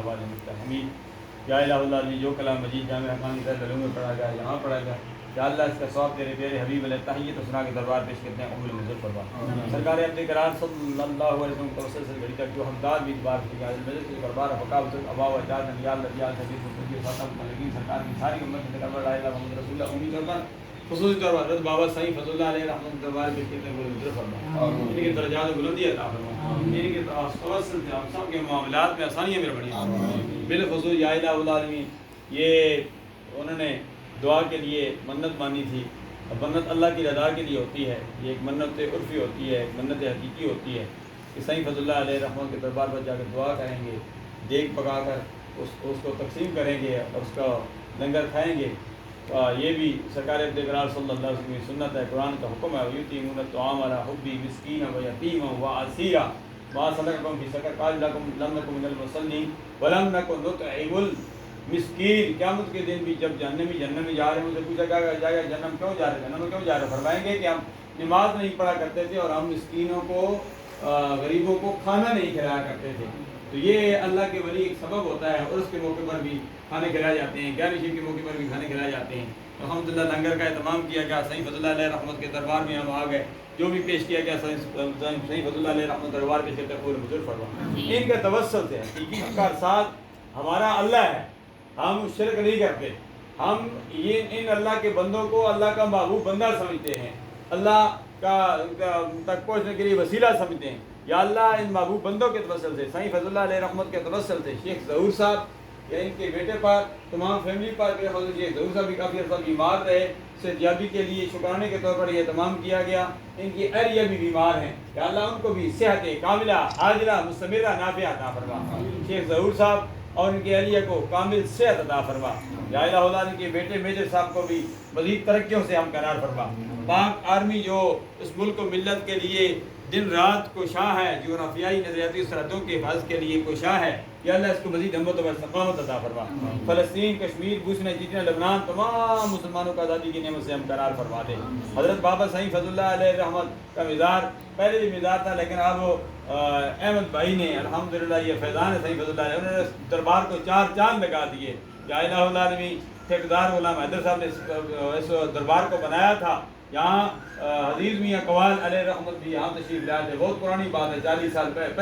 آواز مستحمید یا الہ اللہ جو کلام مجید جامع حقانی در دلوں میں پڑھا گیا یہاں پڑھا گیا یا اللہ اس کا ثواب تیرے پیارے حبیب علیہ تحیت و ثنا کے دربار پیش کرتے ہیں عمر منظور فرما سرکار عبد کرام صلی اللہ علیہ وسلم توسل سے گھڑی تک جو حمدان بھی دوار کی گیا مجلس کے دربار فقاوت ابا و اجاد یا اللہ یا حبیب خود کی فاطمہ ملکی سرکار کی ساری امت کے دربار لا الہ محمد رسول اللہ امید دربار خصوصی دربار حضرت بابا سعید فضل اللہ علیہ رحمۃ دربار پیش کرتے ہیں عمر منظور فرما ان کے درجات و بلندی عطا فرما ان کے توسل سے ہم سب کے معاملات میں آسانیاں میرے بڑی بالخصوص یا الہ العالمین یہ انہوں نے دعا کے لیے منت مانی تھی. اب منت اللہ کی رضا کے لیے ہوتی ہے, یہ ایک منت عرفی ہوتی ہے, ایک منت حقیقی ہوتی ہے کہ سعید فضل اللہ علیہ رحمۃ کے دربار پر جا کر دعا کریں گے, دیگ پکا کر اس کو تقسیم کریں گے اور اس کا لنگر کھائیں گے. یہ بھی سرکار ابتکرار صلی اللہ علیہ وسلم کی سنت ہے, قرآن کا حکم ہے. یتیمون الطعام علی حبہ مسکینا و یتیما و اسیرا ما سلککم فی سقر قالوا لم نکن من المصلین ولم نکن نطعم مسکین. قیامت کے دن بھی جب جہنم میں جا رہے ہیں ان سے پوچھا جائے گا جہنم کیوں جا رہے ہیں, جہنم میں کیوں جا رہے ہیں؟ فرمائیں گے کہ ہم نماز نہیں پڑھا کرتے تھے اور ہم مسکینوں کو غریبوں کو کھانا نہیں کھلایا کرتے تھے. تو یہ اللہ کے ولی ایک سبب ہوتا ہے, اور اس کے موقع پر بھی کھانے کھلائے جاتے ہیں, 11 کے موقع پر بھی کھانے کھلائے جاتے ہیں. الحمدللہ لنگر کا اہتمام کیا گیا, سعید فضل اللہ علیہ رحمت کے دربار میں ہم آ گئے, جو بھی پیش کیا گیا سعید فضل اللہ علیہ رحمت دربار پیش کرتے ہیں بزرگ فرما. ان کا توسل سے حقیقی کا ساتھ ہمارا اللہ ہے, ہم شرک نہیں کرتے, ہم ان اللہ کے بندوں کو اللہ کا محبوب بندہ سمجھتے ہیں, اللہ کا تک پہنچنے کے لیے وسیلہ سمجھتے ہیں. یا اللہ ان محبوب بندوں کے توسل سے, سعید فضل اللہ علیہ رحمت کے توسل سے شیخ ظہور صاحب یا ان کے بیٹے پر, تمام فیملی پر, شیخ ظہور صاحب بھی کافی عرصہ بیمار رہے, صحتیابی کے لیے شکرانے کے طور پر یہ اہتمام کیا گیا. ان کی اہلیہ بھی بیمار ہیں, یا اللہ ان کو بھی صحت کاملہ عاجلہ مستمرہ نافعہ عطا فرما. شیخ ظہور صاحب اور ان کی اہلیہ کو کامل صحت عطا فرما. یا الہ اللہ ان کے بیٹے میجر صاحب کو بھی مزید ترقیوں سے ہمکنار فرما. پاک آرمی جو اس ملک و ملت کے لیے دن رات کوشاں ہے, جغرافیائی نظریاتی سرحدوں کے حفاظت کے لیے کوشاں ہے, یا اللہ اس کو مزید ہمت و استقامت عطا فرما. فلسطین, کشمیر, بوسنہ جتنا لبنان, تمام مسلمانوں کو آزادی کی نعمت سے ہمکنار فرما دے. حضرت بابا سعید فضل اللہ علیہ رحمت کا مزار پہلے بھی مزار تھا, لیکن اب احمد بھائی نے الحمدللہ یہ فیضان ہے سعید فضل اللہ علیہ, انہوں نے دربار کو 4 چاند لگا دیے. یا الہ العالمین ٹھیکیدار غلام حیدر صاحب نے اس دربار کو بنایا تھا. یہاں حدیث میاں قوال علیہ رحمت بھی یہاں تشریف لائے تھے, بہت پرانی بات ہے, 40 سال پہلے